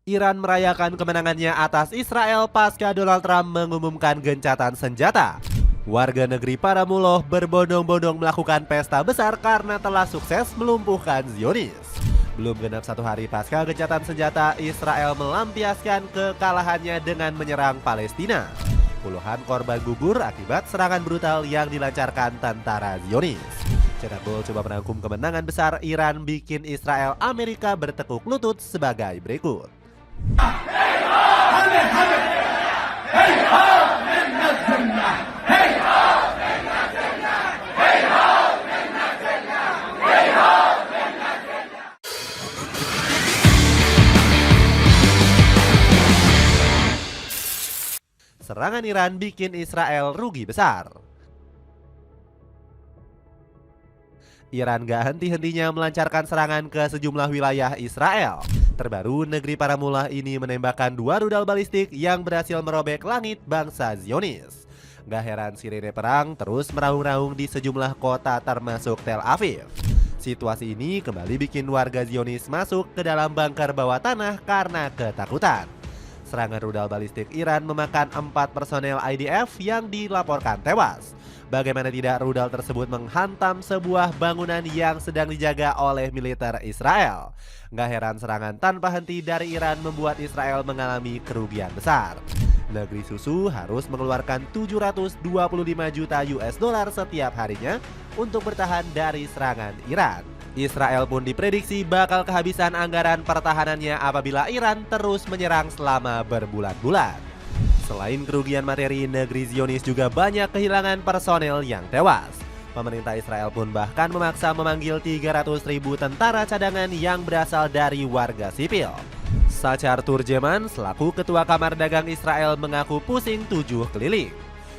Iran merayakan kemenangannya atas Israel pasca Donald Trump mengumumkan gencatan senjata. Warga negeri Paramuloh berbondong-bondong melakukan pesta besar karena telah sukses melumpuhkan Zionis. Belum genap 1 hari pasca gencatan senjata, Israel melampiaskan kekalahannya dengan menyerang Palestina. Puluhan korban gugur akibat serangan brutal yang dilancarkan tentara Zionis. Cetak Gol coba merangkum kemenangan besar Iran bikin Israel Amerika bertekuk lutut sebagai berikut. Serangan Iran bikin Israel rugi besar. Iran gak henti-hentinya melancarkan serangan ke sejumlah wilayah Israel. Terbaru, negeri Paramulah ini menembakkan 2 rudal balistik yang berhasil merobek langit bangsa Zionis. Gak heran sirene perang terus meraung-raung di sejumlah kota termasuk Tel Aviv. Situasi ini kembali bikin warga Zionis masuk ke dalam bunker bawah tanah karena ketakutan. Serangan rudal balistik Iran memakan 4 personel IDF yang dilaporkan tewas. Bagaimana tidak, rudal tersebut menghantam sebuah bangunan yang sedang dijaga oleh militer Israel. Gak heran serangan tanpa henti dari Iran membuat Israel mengalami kerugian besar. Negeri susu harus mengeluarkan 725 juta US dollar setiap harinya untuk bertahan dari serangan Iran. Israel pun diprediksi bakal kehabisan anggaran pertahanannya apabila Iran terus menyerang selama berbulan-bulan. Selain kerugian materi, negeri Zionis juga banyak kehilangan personel yang tewas. Pemerintah Israel pun bahkan memaksa memanggil 300.000 tentara cadangan yang berasal dari warga sipil. Sacar Turjeman selaku Ketua Kamar Dagang Israel mengaku pusing 7 keliling.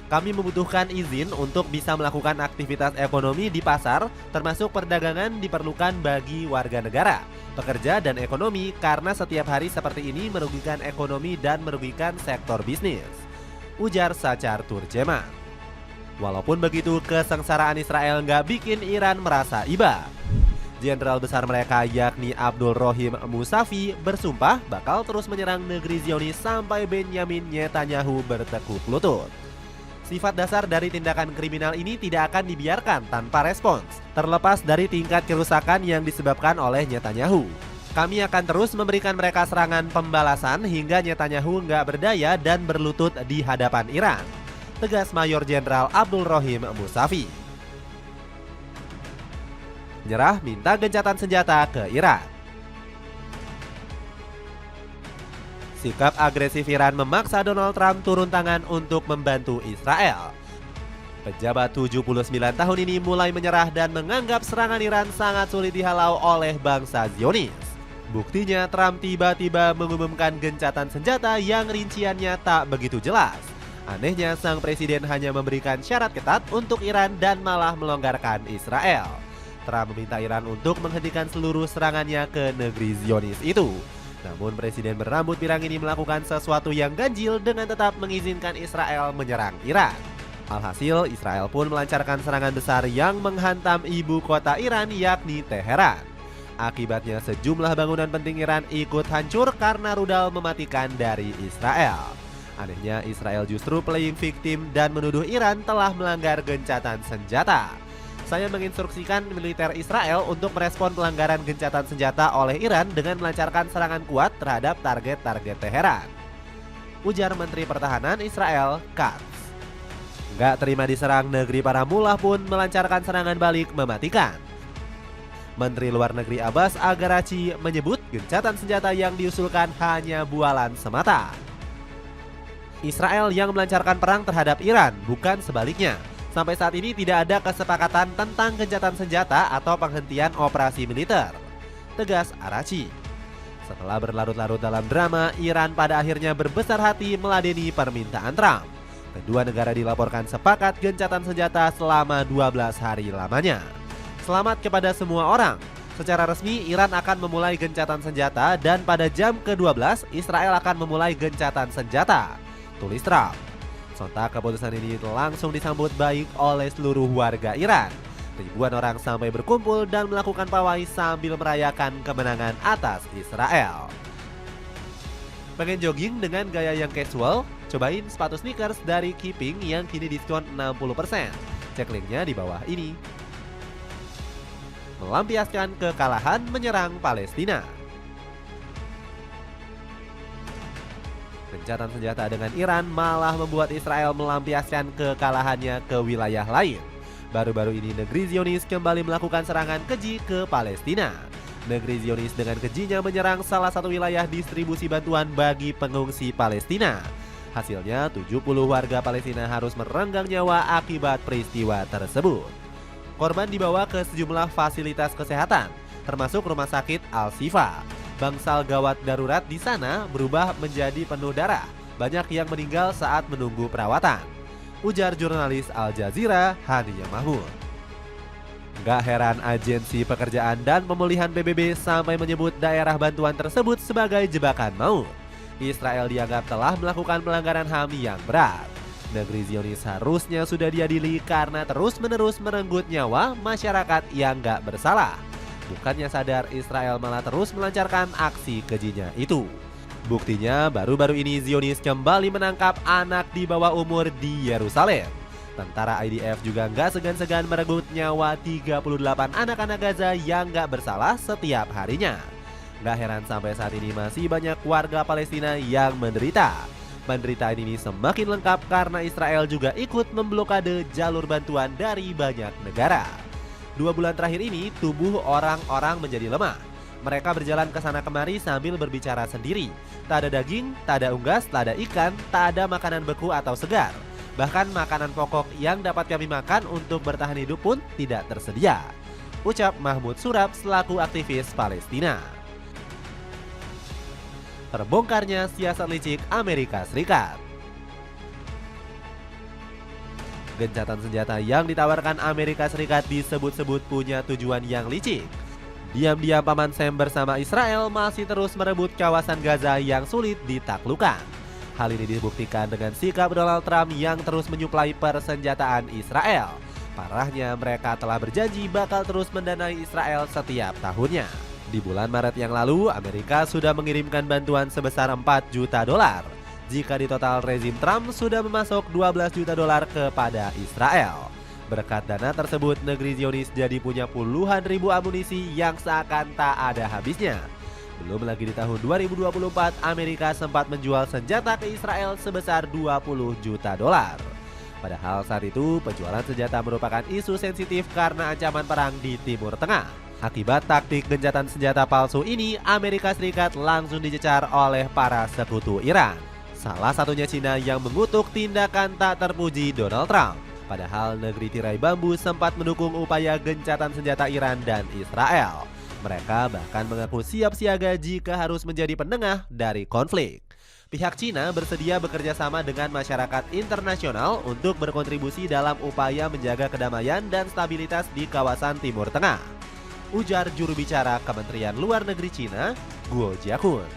Kami membutuhkan izin untuk bisa melakukan aktivitas ekonomi di pasar, termasuk perdagangan diperlukan bagi warga negara, pekerja dan ekonomi, karena setiap hari seperti ini merugikan ekonomi dan merugikan sektor bisnis, ujar Sacar Turjeman. Walaupun begitu, kesengsaraan Israel nggak bikin Iran merasa iba. Jenderal besar mereka yakni Abdul Rohim Musavi bersumpah bakal terus menyerang negeri Zionis sampai Benyamin Netanyahu bertekuk lutut. Sifat dasar dari tindakan kriminal ini tidak akan dibiarkan tanpa respons, terlepas dari tingkat kerusakan yang disebabkan oleh Netanyahu. Kami akan terus memberikan mereka serangan pembalasan hingga Netanyahu nggak berdaya dan berlutut di hadapan Iran, tegas Mayor Jenderal Abdul Rohim Musavi. Nyerah minta gencatan senjata ke Iran. Sikap agresif Iran memaksa Donald Trump turun tangan untuk membantu Israel. Pejabat 79 tahun ini mulai menyerah dan menganggap serangan Iran sangat sulit dihalau oleh bangsa Zionis. Buktinya, Trump tiba-tiba mengumumkan gencatan senjata yang rinciannya tak begitu jelas. Anehnya, sang presiden hanya memberikan syarat ketat untuk Iran dan malah melonggarkan Israel. Trump meminta Iran untuk menghentikan seluruh serangannya ke negeri Zionis itu. Namun presiden berambut pirang ini melakukan sesuatu yang ganjil dengan tetap mengizinkan Israel menyerang Iran. Alhasil, Israel pun melancarkan serangan besar yang menghantam ibu kota Iran yakni Teheran. Akibatnya sejumlah bangunan penting Iran ikut hancur karena rudal mematikan dari Israel. Anehnya, Israel justru playing victim dan menuduh Iran telah melanggar gencatan senjata. Saya menginstruksikan militer Israel untuk merespon pelanggaran gencatan senjata oleh Iran dengan melancarkan serangan kuat terhadap target-target Teheran, ujar Menteri Pertahanan Israel, Katz. Nggak terima diserang, negeri Paramulah pun melancarkan serangan balik mematikan. Menteri Luar Negeri Abbas Agarachi menyebut gencatan senjata yang diusulkan hanya bualan semata. Israel yang melancarkan perang terhadap Iran, bukan sebaliknya. Sampai saat ini tidak ada kesepakatan tentang gencatan senjata atau penghentian operasi militer, tegas Arachi. Setelah berlarut-larut dalam drama, Iran pada akhirnya berbesar hati meladeni permintaan Trump. Kedua negara dilaporkan sepakat gencatan senjata selama 12 hari lamanya. Selamat kepada semua orang. Secara resmi, Iran akan memulai gencatan senjata dan pada jam ke-12, Israel akan memulai gencatan senjata, tulis Trump. Sontak keputusan ini langsung disambut baik oleh seluruh warga Iran. Ribuan orang sampai berkumpul dan melakukan pawai sambil merayakan kemenangan atas Israel. Pengen jogging dengan gaya yang casual? Cobain sepatu sneakers dari Keeping yang kini diskon 60%. Cek linknya di bawah ini. Melampiaskan kekalahan menyerang Palestina. Gencatan senjata dengan Iran malah membuat Israel melampiaskan kekalahannya ke wilayah lain. Baru-baru ini negeri Zionis kembali melakukan serangan keji ke Palestina. Negeri Zionis dengan kejinya menyerang salah satu wilayah distribusi bantuan bagi pengungsi Palestina. Hasilnya 70 warga Palestina harus merenggang nyawa akibat peristiwa tersebut. Korban dibawa ke sejumlah fasilitas kesehatan, termasuk Rumah Sakit Al-Shifa. Bangsal gawat darurat di sana berubah menjadi penuh darah. Banyak yang meninggal saat menunggu perawatan, ujar jurnalis Al Jazeera Hania Mahmud. Gak heran Agensi Pekerjaan dan Pemulihan PBB sampai menyebut daerah bantuan tersebut sebagai jebakan maut. Israel dianggap telah melakukan pelanggaran HAM yang berat. Negeri Zionis harusnya sudah diadili karena terus-menerus merenggut nyawa masyarakat yang gak bersalah. Bukannya sadar, Israel malah terus melancarkan aksi kejinya itu. Buktinya baru-baru ini Zionis kembali menangkap anak di bawah umur di Yerusalem. Tentara IDF juga nggak segan-segan merenggut nyawa 38 anak-anak Gaza yang nggak bersalah setiap harinya. Nggak heran sampai saat ini masih banyak warga Palestina yang menderita. Penderitaan ini semakin lengkap karena Israel juga ikut memblokade jalur bantuan dari banyak negara. 2 bulan terakhir ini tubuh orang-orang menjadi lemah. Mereka berjalan ke sana kemari sambil berbicara sendiri. Tak ada daging, tak ada unggas, tak ada ikan, tak ada makanan beku atau segar. Bahkan makanan pokok yang dapat kami makan untuk bertahan hidup pun tidak tersedia, ucap Mahmud Surab selaku aktivis Palestina. Terbongkarnya siasat licik Amerika Serikat. Gencatan senjata yang ditawarkan Amerika Serikat disebut-sebut punya tujuan yang licik. Diam-diam Paman Sam bersama Israel masih terus merebut kawasan Gaza yang sulit ditaklukkan. Hal ini dibuktikan dengan sikap Donald Trump yang terus menyuplai persenjataan Israel. Parahnya, mereka telah berjanji bakal terus mendanai Israel setiap tahunnya. Di bulan Maret yang lalu, Amerika sudah mengirimkan bantuan sebesar 4 juta dolar. Jika di total, rezim Trump sudah memasok 12 juta dolar kepada Israel. Berkat dana tersebut, negeri Zionis jadi punya puluhan ribu amunisi yang seakan tak ada habisnya. Belum lagi di tahun 2024, Amerika sempat menjual senjata ke Israel sebesar 20 juta dolar. Padahal saat itu penjualan senjata merupakan isu sensitif karena ancaman perang di Timur Tengah. Akibat taktik gencatan senjata palsu ini, Amerika Serikat langsung dicecar oleh para sekutu Iran. Salah satunya Cina yang mengutuk tindakan tak terpuji Donald Trump. Padahal negeri tirai bambu sempat mendukung upaya gencatan senjata Iran dan Israel. Mereka bahkan mengaku siap siaga jika harus menjadi penengah dari konflik. Pihak Cina bersedia bekerja sama dengan masyarakat internasional untuk berkontribusi dalam upaya menjaga kedamaian dan stabilitas di kawasan Timur Tengah, ujar juru bicara Kementerian Luar Negeri Cina, Guo Jiakun.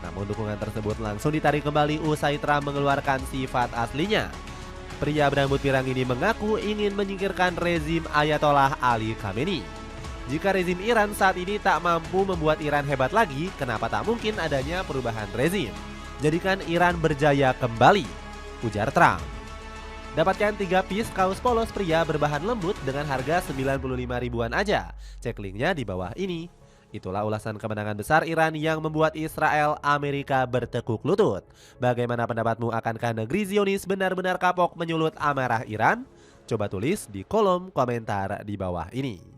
Namun dukungan tersebut langsung ditarik kembali usai Trump mengeluarkan sifat aslinya. Pria berambut pirang ini mengaku ingin menyingkirkan rezim Ayatollah Ali Khamenei. Jika rezim Iran saat ini tak mampu membuat Iran hebat lagi, kenapa tak mungkin adanya perubahan rezim? Jadikan Iran berjaya kembali, ujar Trump. Dapatkan 3 piece kaos polos pria berbahan lembut dengan harga 95 ribuan aja. Cek linknya di bawah ini. Itulah ulasan kemenangan besar Iran yang membuat Israel Amerika bertekuk lutut. Bagaimana pendapatmu, akankah negeri Zionis benar-benar kapok menyulut amarah Iran? Coba tulis di kolom komentar di bawah ini.